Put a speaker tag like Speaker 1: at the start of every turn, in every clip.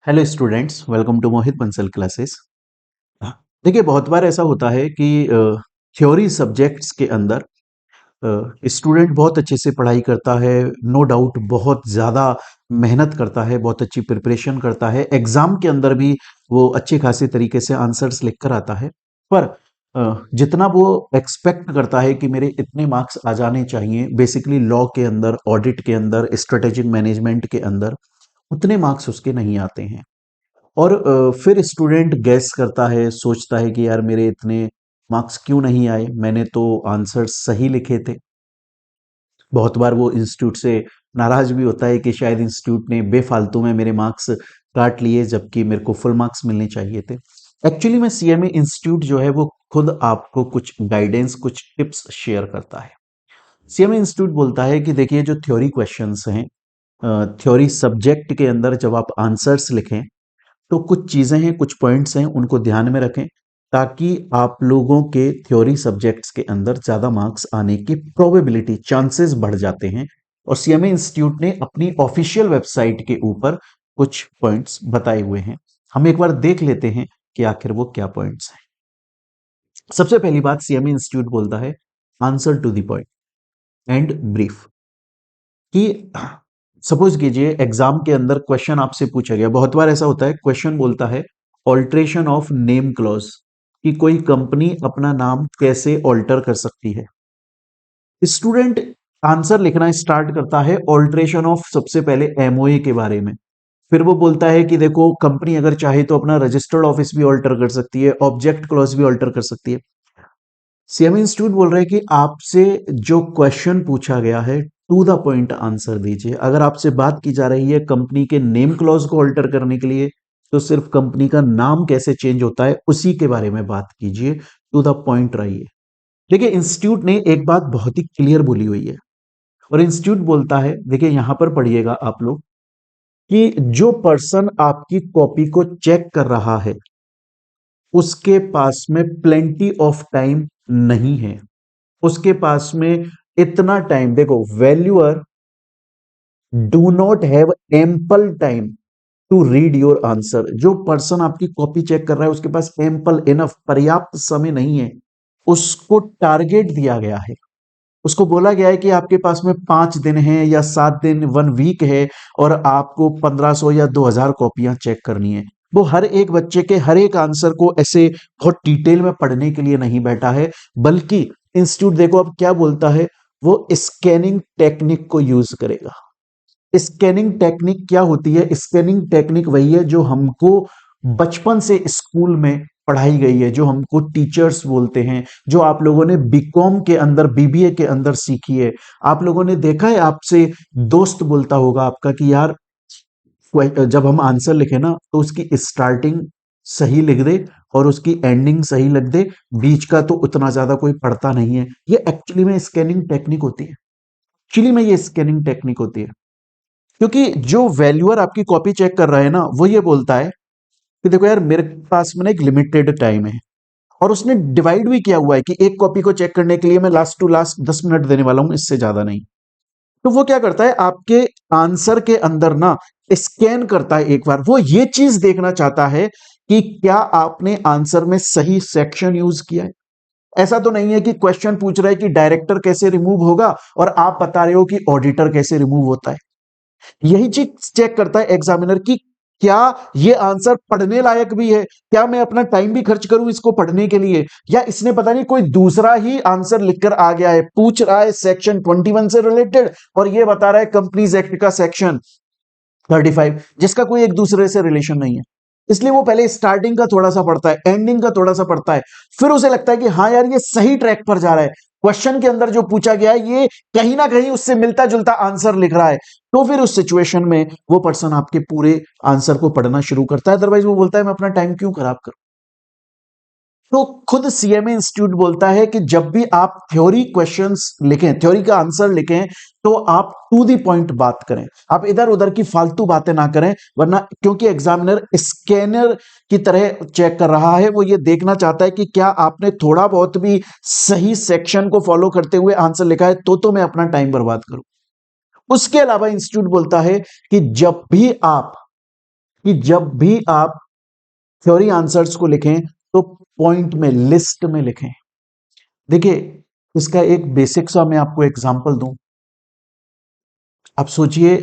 Speaker 1: Hello students, welcome to Mohit Bansal classes. देखिए, बहुत बार ऐसा होता है कि थ्योरी सब्जेक्ट्स के अंदर स्टूडेंट बहुत अच्छे से पढ़ाई करता है। नो डाउट बहुत ज़्यादा मेहनत करता है, बहुत अच्छी प्रिपरेशन करता है, एग्जाम के अंदर भी वो अच्छे खासे तरीके से आंसर्स लिख कर आता है। पर जितना वो एक्सपेक्ट करता है कि मेरे इतने मार्क्स आ जाने चाहिए, बेसिकली लॉ के अंदर, ऑडिट के अंदर, स्ट्रेटेजिक मैनेजमेंट के अंदर उतने मार्क्स उसके नहीं आते हैं। और फिर स्टूडेंट गैस करता है, सोचता है कि यार मेरे इतने मार्क्स क्यों नहीं आए, मैंने तो आंसर सही लिखे थे। बहुत बार वो इंस्टीट्यूट से नाराज भी होता है कि शायद इंस्टीट्यूट ने बेफालतू में मेरे मार्क्स काट लिए, जबकि मेरे को फुल मार्क्स मिलने चाहिए थे। एक्चुअली में सीएमए इंस्टीट्यूट जो है वो खुद आपको कुछ गाइडेंस, कुछ टिप्स शेयर करता है। सीएमए इंस्टीट्यूट बोलता है कि देखिए, जो थ्योरी क्वेश्चंस हैं, थ्योरी सब्जेक्ट के अंदर जब आप आंसर्स लिखें तो कुछ चीजें हैं, कुछ पॉइंट्स हैं, उनको ध्यान में रखें ताकि आप लोगों के थ्योरी सब्जेक्ट्स के अंदर ज्यादा मार्क्स आने की प्रोबेबिलिटी, चांसेस बढ़ जाते हैं। और सीएमए इंस्टीट्यूट ने अपनी ऑफिशियल वेबसाइट के ऊपर कुछ पॉइंट्स बताए हुए हैं। हम एक बार देख लेते हैं कि आखिर वो क्या पॉइंट्स हैं। सबसे पहली बात सीएमए इंस्टीट्यूट बोलता है, answer to the point and brief. कि सपोज कीजिए एग्जाम के अंदर क्वेश्चन आपसे पूछा गया, बहुत बार ऐसा होता है, क्वेश्चन बोलता है ऑल्ट्रेशन ऑफ नेम क्लॉज, कि कोई कंपनी अपना नाम कैसे ऑल्टर कर सकती है। स्टूडेंट आंसर लिखना स्टार्ट करता है ऑल्ट्रेशन ऑफ, सबसे पहले एमओए के बारे में। फिर वो बोलता है कि देखो, कंपनी अगर चाहे तो अपना रजिस्टर्ड ऑफिस भी ऑल्टर कर सकती है, ऑब्जेक्ट क्लॉज भी ऑल्टर कर सकती है। सीएमए इंस्टीट्यूट बोल रहे हैं कि आपसे जो क्वेश्चन पूछा गया है, टू द पॉइंट आंसर दीजिए। अगर आपसे बात की जा रही है कंपनी के नेम क्लॉज को ऑल्टर करने के लिए, तो सिर्फ कंपनी का नाम कैसे चेंज होता है उसी के बारे में बात कीजिए, टू द पॉइंट रहिए। देखिए, इंस्टीट्यूट ने एक बात बहुत ही क्लियर बोली हुई है, और इंस्टीट्यूट बोलता है, देखिए यहां पर पढ़िएगा आप लोग, कि जो पर्सन आपकी कॉपी को चेक कर रहा है उसके पास में प्लेंटी ऑफ टाइम नहीं है। उसके पास में इतना टाइम, देखो, valuer do not have ample time to read your answer. जो पर्सन आपकी कॉपी चेक कर रहा है उसके पास एम्पल, इनफ, पर्याप्त समय नहीं है। उसको टारगेट दिया गया है, उसको बोला गया है कि आपके पास में 5 दिन है या 7 दिन, 1 वीक है, और आपको 1500 या 2000 कॉपियां चेक करनी है। वो हर एक बच्चे के हर एक आंसर को ऐसे बहुत डिटेल में पढ़ने के लिए नहीं बैठा है, बल्कि इंस्टीट्यूट देखो अब क्या बोलता है, वो स्कैनिंग टेक्निक को यूज करेगा। स्कैनिंग टेक्निक क्या होती है? स्कैनिंग टेक्निक वही है जो हमको बचपन से स्कूल में पढ़ाई गई है, जो हमको टीचर्स बोलते हैं, जो आप लोगों ने बीकॉम के अंदर, बीबीए के अंदर सीखी है। आप लोगों ने देखा है, आपसे दोस्त बोलता होगा आपका कि यार, जब हम आंसर लिखे ना तो उसकी स्टार्टिंग सही लिख दे और उसकी एंडिंग सही लिख दे, बीच का तो उतना ज्यादा कोई पढ़ता नहीं है। ये एक्चुअली में स्कैनिंग टेक्निक होती है। एक्चुअली में ये स्कैनिंग टेक्निक होती है, क्योंकि जो वैल्यूअर आपकी कॉपी चेक कर रहा है ना, वो ये बोलता है कि देखो यार, मेरे पास में ना एक लिमिटेड टाइम है, और उसने डिवाइड भी किया हुआ है कि एक कॉपी को चेक करने के लिए मैं लास्ट टू लास्ट 10 मिनट देने वाला हूं, इससे ज्यादा नहीं। तो वो क्या करता है, आपके आंसर के अंदर ना स्कैन करता है एक बार। वो ये चीज देखना चाहता है कि क्या आपने आंसर में सही सेक्शन यूज किया है। ऐसा तो नहीं है कि क्वेश्चन पूछ रहा है कि डायरेक्टर कैसे रिमूव होगा और आप बता रहे हो कि ऑडिटर कैसे रिमूव होता है। यही चीज चेक करता है एग्जामिनर की, क्या ये आंसर पढ़ने लायक भी है, क्या मैं अपना टाइम भी खर्च करूं इसको पढ़ने के लिए, या इसने पता नहीं कोई दूसरा ही आंसर लिखकर आ गया है, पूछ रहा है सेक्शन 21 से रिलेटेड और ये बता रहा है कंपनीज एक्ट का सेक्शन 35, जिसका कोई एक दूसरे से रिलेशन नहीं है। इसलिए वो पहले स्टार्टिंग का थोड़ा सा पढ़ता है, एंडिंग का थोड़ा सा पढ़ता है, फिर उसे लगता है कि हाँ यार, ये सही ट्रैक पर जा रहा है, क्वेश्चन के अंदर जो पूछा गया है ये कहीं ना कहीं उससे मिलता जुलता आंसर लिख रहा है। तो फिर उस सिचुएशन में वो पर्सन आपके पूरे आंसर को पढ़ना शुरू करता है, अदरवाइज वो बोलता है मैं अपना टाइम क्यों खराब करूं। तो खुद सीएमए इंस्टीट्यूट बोलता है कि जब भी आप थ्योरी क्वेश्चंस लिखें, थ्योरी का आंसर लिखें, तो आप टू दी पॉइंट बात करें, आप इधर उधर की फालतू बातें ना करें। वरना, क्योंकि एग्जामिनर स्कैनर की तरह चेक कर रहा है, वो ये देखना चाहता है कि क्या आपने थोड़ा बहुत भी सही सेक्शन को फॉलो करते हुए आंसर लिखा है, तो मैं अपना टाइम बर्बाद करूं। उसके अलावा इंस्टीट्यूट बोलता है कि जब भी आप कि जब भी आप थ्योरी आंसर्स को लिखें तो पॉइंट में, लिस्ट में लिखें। देखिए, इसका एक बेसिक सा मैं आपको एग्जांपल दूं। आप सोचिए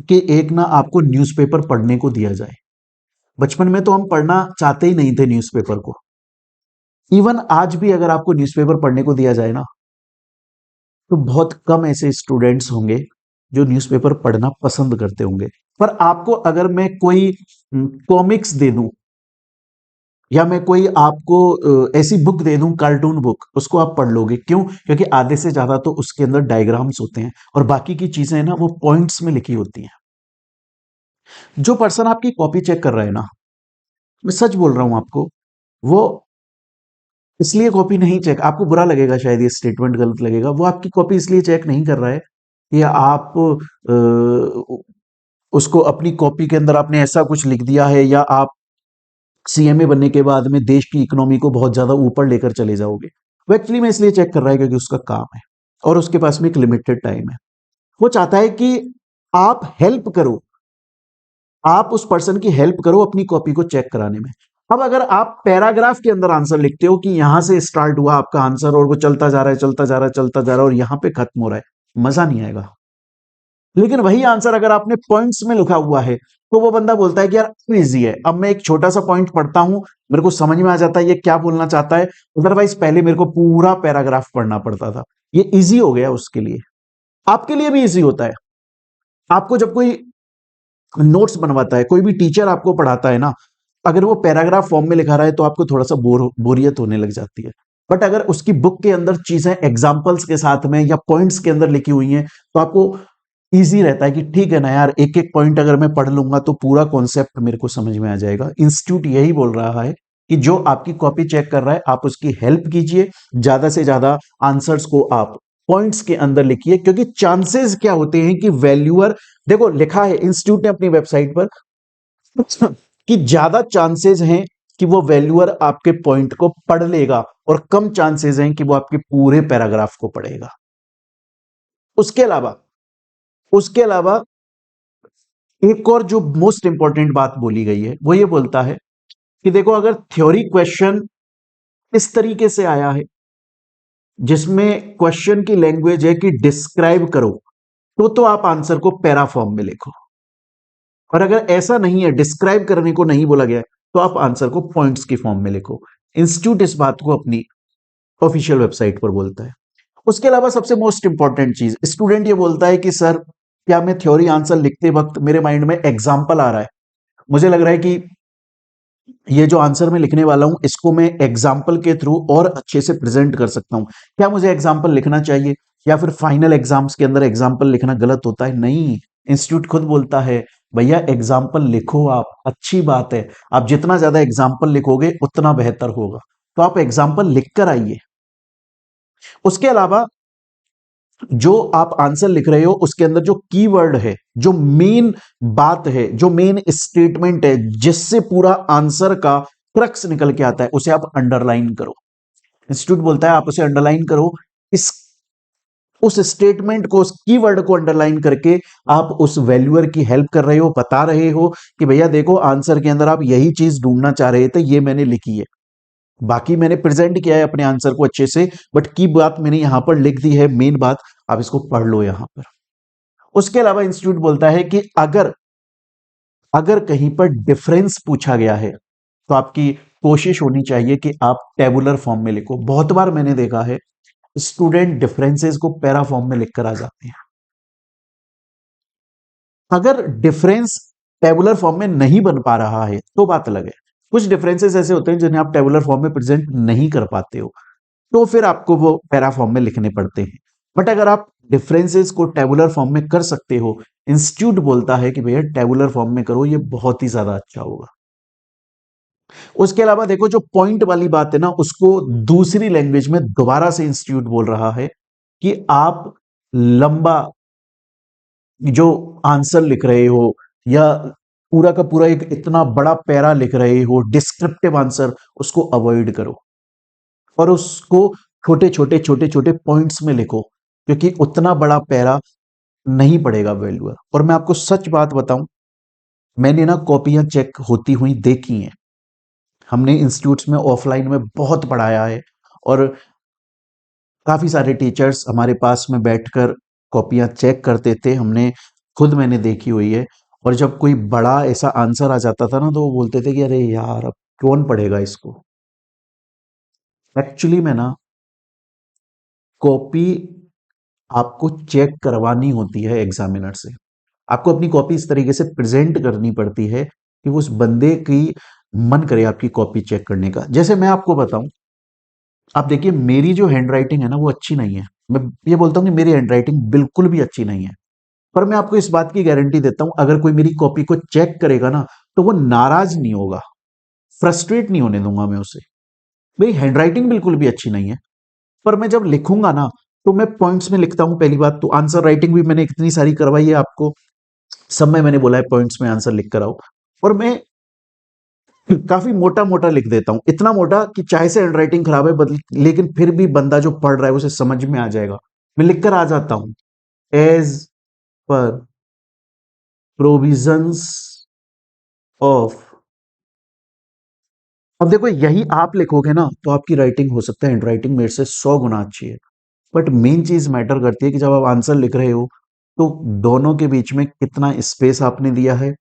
Speaker 1: कि एक ना आपको न्यूज़पेपर पढ़ने को दिया जाए। बचपन में तो हम पढ़ना चाहते ही नहीं थे न्यूज़पेपर को। इवन आज भी अगर आपको न्यूज़पेपर पढ़ने को दिया जाए ना, तो बहुत कम ऐसे स्टूडेंट्स होंगे जो न्यूज़पेपर पढ़ना पसंद करते होंगे। पर आपको अगर मैं कोई कॉमिक्स दे दूं, या मैं कोई आपको ऐसी बुक दे दूं, कार्टून बुक, उसको आप पढ़ लोगे। क्यों? क्योंकि आधे से ज्यादा तो उसके अंदर डायग्राम्स होते हैं और बाकी की चीजें ना वो पॉइंट्स में लिखी होती हैं। जो पर्सन आपकी कॉपी चेक कर रहा है ना, मैं सच बोल रहा हूं आपको, वो इसलिए कॉपी नहीं चेक, आपको बुरा लगेगा शायद, ये स्टेटमेंट गलत लगेगा, वो आपकी कॉपी इसलिए चेक नहीं कर रहा है कि आप उसको अपनी कॉपी के अंदर आपने ऐसा कुछ लिख दिया है, या आप सीएमए बनने के बाद में देश की इकोनॉमी को बहुत ज्यादा ऊपर लेकर चले जाओगे। वो एक्चुअली में इसलिए चेक कर रहा है क्योंकि उसका काम है और उसके पास में एक लिमिटेड टाइम है। वो चाहता है कि आप हेल्प करो, आप उस पर्सन की हेल्प करो अपनी कॉपी को चेक कराने में। अब अगर आप पैराग्राफ के अंदर आंसर लिखते हो कि यहां से स्टार्ट हुआ आपका आंसर और वो चलता जा रहा है, चलता जा रहा है, चलता जा रहा है और यहां पे खत्म हो रहा है, मजा नहीं आएगा। लेकिन वही आंसर अगर आपने पॉइंट्स में लिखा हुआ है, तो वो बंदा बोलता है कि यार इजी है, अब मैं एक छोटा सा पॉइंट पढ़ता हूं, मेरे को समझ में आ जाता है ये क्या बोलना चाहता है। अदरवाइज पहले मेरे को पूरा पैराग्राफ पढ़ना पड़ता था। ये इजी हो गया उसके लिए, आपके लिए भी इजी होता है। आपको जब कोई नोट्स बनवाता है, कोई भी टीचर आपको पढ़ाता है ना, अगर वो पैराग्राफ फॉर्म में लिखा रहा है तो आपको थोड़ा सा बोरियत होने लग जाती है। बट अगर उसकी बुक के अंदर चीजें एग्जाम्पल्स के साथ में या पॉइंट्स के अंदर लिखी हुई हैं, तो आपको इजी रहता है कि ठीक है ना यार, एक एक पॉइंट अगर मैं पढ़ लूंगा तो पूरा कॉन्सेप्ट मेरे को समझ में आ जाएगा। इंस्टीट्यूट यही बोल रहा है कि जो आपकी कॉपी चेक कर रहा है, आप उसकी हेल्प कीजिए, ज्यादा से ज्यादा आंसर्स को आप पॉइंट्स के अंदर लिखिए, क्योंकि चांसेस क्या होते हैं कि वैल्यूअर, देखो लिखा है इंस्टीट्यूट ने अपनी वेबसाइट पर कि ज्यादा चांसेस हैं कि वो वैल्यूअर आपके पॉइंट को पढ़ लेगा और कम चांसेस हैं कि वो आपके पूरे पैराग्राफ को पढ़ेगा। उसके अलावा उसके अलावा एक और जो मोस्ट इंपॉर्टेंट बात बोली गई है, वो ये बोलता है कि देखो, अगर थ्योरी क्वेश्चन इस तरीके से आया है जिसमें क्वेश्चन की लैंग्वेज है कि डिस्क्राइब करो, तो आप आंसर को पैरा फॉर्म में लिखो। और अगर ऐसा नहीं है, डिस्क्राइब करने को नहीं बोला गया है, तो आप आंसर को पॉइंट्स की फॉर्म में लिखो। इंस्टीट्यूट इस बात को अपनी ऑफिशियल वेबसाइट पर बोलता है। उसके अलावा सबसे मोस्ट इंपॉर्टेंट चीज, स्टूडेंट ये बोलता है कि सर, क्या मैं थ्योरी आंसर लिखते वक्त मेरे माइंड में एग्जाम्पल आ रहा है, मुझे लग रहा है कि ये जो आंसर मैं लिखने वाला हूं इसको मैं एग्जाम्पल के थ्रू और अच्छे से प्रेजेंट कर सकता हूं, क्या मुझे एग्जाम्पल लिखना चाहिए, या फिर फाइनल एग्जाम्स के अंदर एग्जाम्पल लिखना गलत होता है? नहीं, इंस्टीट्यूट खुद बोलता है भैया एग्जाम्पल लिखो, आप अच्छी बात है, आप जितना ज्यादा एग्जाम्पल लिखोगे उतना बेहतर होगा, तो आप एग्जाम्पल लिख कर आइए। उसके अलावा जो आप आंसर लिख रहे हो उसके अंदर जो कीवर्ड है, जो मेन बात है, जो मेन स्टेटमेंट है, जिससे पूरा आंसर का क्रक्स निकल के आता है, उसे आप अंडरलाइन करो। इंस्टीट्यूट बोलता है आप उसे अंडरलाइन करो। इस उस स्टेटमेंट को, उस कीवर्ड को अंडरलाइन करके आप उस वैल्यूअर की हेल्प कर रहे हो, बता रहे हो कि भैया देखो, आंसर के अंदर आप यही चीज ढूंढना चाह रहे थे, ये मैंने लिखी है, बाकी मैंने प्रेजेंट किया है अपने आंसर को अच्छे से, बट की बात मैंने यहां पर लिख दी है, मेन बात, आप इसको पढ़ लो यहां पर। उसके अलावा इंस्टीट्यूट बोलता है कि अगर अगर कहीं पर डिफरेंस पूछा गया है, तो आपकी कोशिश होनी चाहिए कि आप टेबुलर फॉर्म में लिखो। बहुत बार मैंने देखा है स्टूडेंट डिफरेंसेस को पैरा फॉर्म में लिखकर आ जाते हैं। अगर डिफरेंस टेबुलर फॉर्म में नहीं बन पा रहा है तो बात अलग है। कुछ डिफरेंसेस ऐसे होते हैं जिन्हें आप टेबुलर फॉर्म में प्रेजेंट नहीं कर पाते हो, तो फिर आपको वो पैरा फॉर्म में लिखने पड़ते हैं। बट अगर आप डिफरेंसेस को टेबुलर फॉर्म में कर सकते हो, इंस्टीट्यूट बोलता है कि भैया टेबुलर फॉर्म में करो, ये बहुत ही ज्यादा अच्छा होगा। उसके अलावा देखो, जो पॉइंट वाली बात है ना, उसको दूसरी लैंग्वेज में दोबारा से इंस्टीट्यूट बोल रहा है कि आप लंबा जो आंसर लिख रहे हो, या पूरा का पूरा एक इतना बड़ा पैरा लिख रहे हो डिस्क्रिप्टिव आंसर, उसको अवॉइड करो और उसको छोटे छोटे छोटे छोटे पॉइंट्स में लिखो, क्योंकि उतना बड़ा पैरा नहीं पड़ेगा वैल्यूअर। और मैं आपको सच बात बताऊं, मैंने ना कॉपियां चेक होती हुई देखी हैं। हमने इंस्टीट्यूट्स में ऑफलाइन में बहुत पढ़ाया है, और काफी सारे टीचर्स हमारे पास में बैठकर कॉपियां चेक करते थे। मैंने देखी हुई है। और जब कोई बड़ा ऐसा आंसर आ जाता था ना, तो वो बोलते थे कि अरे यार, अब कौन पढ़ेगा इसको। एक्चुअली में ना, कॉपी आपको चेक करवानी होती है एग्जामिनर से। आपको अपनी कॉपी इस तरीके से प्रेजेंट करनी पड़ती है कि उस बंदे की मन करे आपकी कॉपी चेक करने का। जैसे मैं आपको बताऊं, आप देखिए, मेरी जो हैंडराइटिंग है ना, वो अच्छी नहीं है। मैं ये बोलता हूं कि मेरी हैंडराइटिंग बिल्कुल भी अच्छी नहीं है। पर मैं आपको इस बात की गारंटी देता हूं, अगर कोई मेरी कॉपी को चेक करेगा ना, तो वो नाराज नहीं होगा, फ्रस्ट्रेट नहीं होने दूंगा मैं उसे। मेरी हैंडराइटिंग बिल्कुल भी अच्छी नहीं है, पर मैं जब लिखूंगा ना, तो मैं पॉइंट्स में लिखता हूं। पहली बात तो आंसर राइटिंग भी मैंने इतनी सारी करवाई है आपको, सब में मैंने बोला है पॉइंट्स में आंसर लिख कर आओ। और मैं काफी मोटा मोटा लिख देता हूं, इतना मोटा कि चाहे से हैंडराइटिंग खराब है, लेकिन फिर भी बंदा जो पढ़ रहा है उसे समझ में आ जाएगा। मैं लिख कर आ जाता हूं, एज पर प्रोविजंस ऑफ। अब देखो, यही आप लिखोगे ना, तो आपकी राइटिंग हो सकता है हैंडराइटिंग मेरे से 100 गुना अच्छी है। बट मेन चीज मैटर करती है कि जब आप आंसर लिख रहे हो, तो दोनों के बीच में कितना स्पेस आपने दिया है,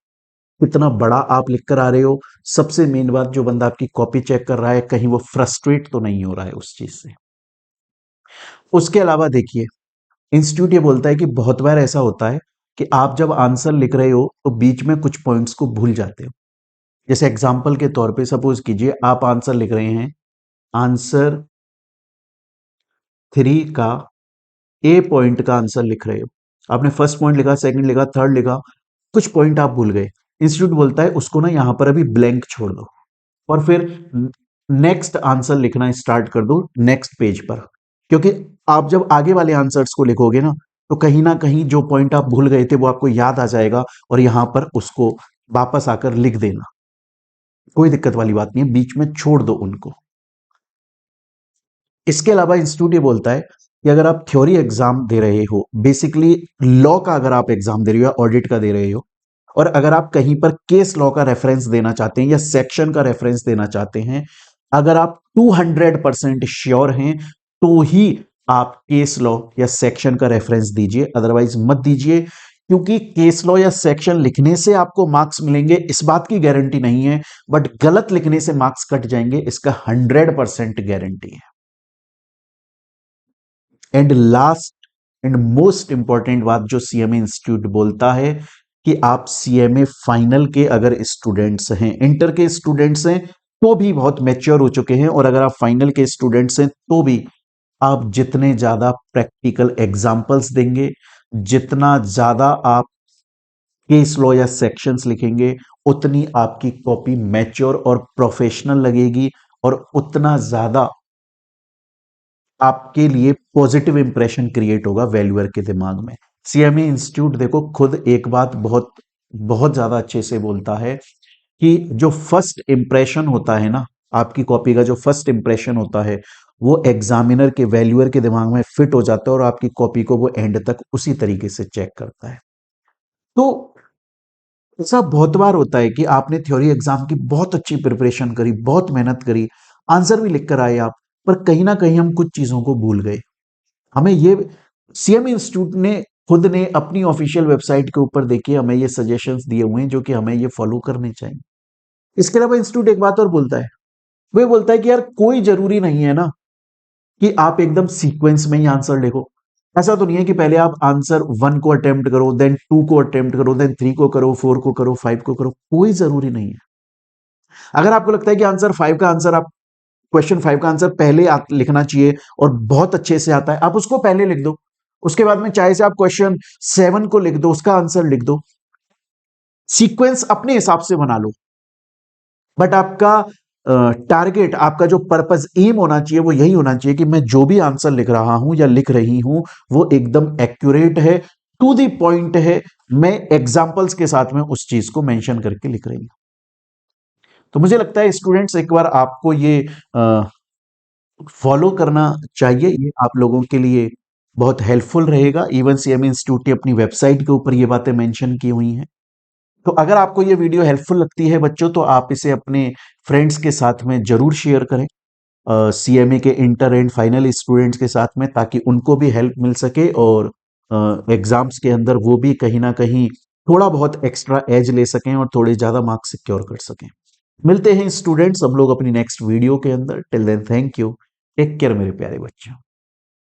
Speaker 1: कितना बड़ा आप लिख कर आ रहे हो। सबसे मेन बात, जो बंदा आपकी कॉपी चेक कर रहा है, कहीं वो फ्रस्ट्रेट तो नहीं हो रहा है उस चीज से। उसके अलावा देखिए, इंस्टीट्यूट ये बोलता है कि बहुत बार ऐसा होता है कि आप जब आंसर लिख रहे हो, तो बीच में कुछ पॉइंट्स को भूल जाते हो। जैसे एग्जाम्पल के तौर पे सपोज कीजिए, आप आंसर लिख रहे हैं, आंसर 3 का ए पॉइंट का आंसर लिख रहे हो। आपने फर्स्ट पॉइंट लिखा, सेकंड लिखा, थर्ड लिखा, कुछ पॉइंट आप भूल गए। इंस्टीट्यूट बोलता है उसको ना यहां पर अभी ब्लैंक छोड़ दो, और फिर नेक्स्ट आंसर लिखना स्टार्ट कर दो नेक्स्ट पेज पर। क्योंकि आप जब आगे वाले आंसर्स को लिखोगे ना कहीं जो पॉइंट आप भूल गए थे वो आपको याद आ जाएगा, और यहां पर उसको वापस आकर लिख देना। कोई दिक्कत वाली बात नहीं है, बीच में छोड़ दो उनको। इसके अलावा इंस्टीट्यूट ये बोलता है कि अगर आप थ्योरी एग्जाम दे रहे हो, बेसिकली लॉ का अगर आप एग्जाम दे रहे हो या ऑडिट का दे रहे हो, और अगर आप कहीं पर केस लॉ का रेफरेंस देना चाहते हैं या सेक्शन का रेफरेंस देना चाहते हैं, अगर आप 200% श्योर हैं, तो ही आप केस लॉ या सेक्शन का रेफरेंस दीजिए, अदरवाइज मत दीजिए। क्योंकि केस लॉ या सेक्शन लिखने से आपको मार्क्स मिलेंगे, इस बात की गारंटी नहीं है, बट गलत लिखने से मार्क्स कट जाएंगे, इसका 100% गारंटी है। And last and most important बात जो सीएमए इंस्टीट्यूट बोलता है, कि आप सीएमए फाइनल के अगर स्टूडेंट्स हैं, इंटर के स्टूडेंट्स हैं, तो भी बहुत मैच्योर हो चुके हैं, और अगर आप फाइनल के स्टूडेंट्स हैं, तो भी आप जितने ज्यादा प्रैक्टिकल एग्जाम्पल्स देंगे, जितना ज्यादा आप केस लॉ या सेक्शंस लिखेंगे, उतनी आपकी कॉपी मैच्योर और प्रोफेशनल लगेगी, और उतना ज्यादा आपके लिए पॉजिटिव इंप्रेशन क्रिएट होगा वैल्यूअर के दिमाग में। सीएमए इंस्टीट्यूट देखो खुद एक बात बहुत बहुत ज्यादा अच्छे से बोलता है, कि जो फर्स्ट इंप्रेशन होता है ना, आपकी कॉपी का जो फर्स्ट इंप्रेशन होता है, वो एग्जामिनर के वैल्यूअर के दिमाग में फिट हो जाता है, और आपकी कॉपी को वो एंड तक उसी तरीके से चेक करता है। तो ऐसा बहुत बार होता है कि आपने थ्योरी एग्जाम की बहुत अच्छी प्रिपरेशन करी, बहुत मेहनत करी, आंसर भी लिख कर आए आप, पर कहीं ना कहीं हम कुछ चीजों को भूल गए। हमें ये सीएम इंस्टीट्यूट ने खुद ने अपनी ऑफिशियल वेबसाइट के ऊपर देखिए हमें ये सजेशंस दिए हुए हैं, जो कि हमें ये फॉलो करने चाहिए। इसके अलावा इंस्टीट्यूट एक बात और बोलता है, वो बोलता है कि यार कोई जरूरी नहीं है ना कि आप एकदम सीक्वेंस में ही आंसर लिखो। ऐसा तो नहीं है कि पहले आप आंसर 1 को अटेम्प्ट करो, देन 2 को अटेम्प्ट करो, देन 3 को करो, 4 को करो, 5 को करो, कोई जरूरी नहीं है। अगर आपको लगता है कि आंसर 5 का आंसर आप क्वेश्चन 5 का आंसर पहले लिखना चाहिए और बहुत अच्छे से आता है, आप उसको पहले लिख दो। उसके बाद में चाहे से आप क्वेश्चन 7 को लिख दो, उसका आंसर लिख दो। सीक्वेंस अपने हिसाब से बना लो, बट आपका टारगेट, आपका जो पर्पस, एम होना चाहिए, वो यही होना चाहिए कि मैं जो भी आंसर लिख रहा हूं या लिख रही हूं, वो एकदम एक्यूरेट है, टू द पॉइंट है। मैं एग्जांपल्स के साथ में उस चीज को मेंशन करके लिख रही हूं। तो मुझे लगता है स्टूडेंट्स, एक बार आपको ये फॉलो करना चाहिए, ये आप लोगों के लिए बहुत हेल्पफुल रहेगा। इवन सीएमए इंस्टीट्यूट की अपनी वेबसाइट के ऊपर ये बातें मेंशन की हुई हैं। तो अगर आपको ये वीडियो हेल्पफुल लगती है बच्चों, तो आप इसे अपने फ्रेंड्स के साथ में जरूर शेयर करें, सीएमए के इंटर एंड फाइनल स्टूडेंट्स के साथ में, ताकि उनको भी हेल्प मिल सके और एग्जाम्स के अंदर वो भी कहीं ना कहीं थोड़ा बहुत एक्स्ट्रा एज ले सकें और थोड़े ज्यादा मार्क्स सिक्योर कर सकें। मिलते हैं स्टूडेंट्स हम लोग अपनी नेक्स्ट वीडियो के अंदर। Till then thank you, take care मेरे प्यारे बच्चों।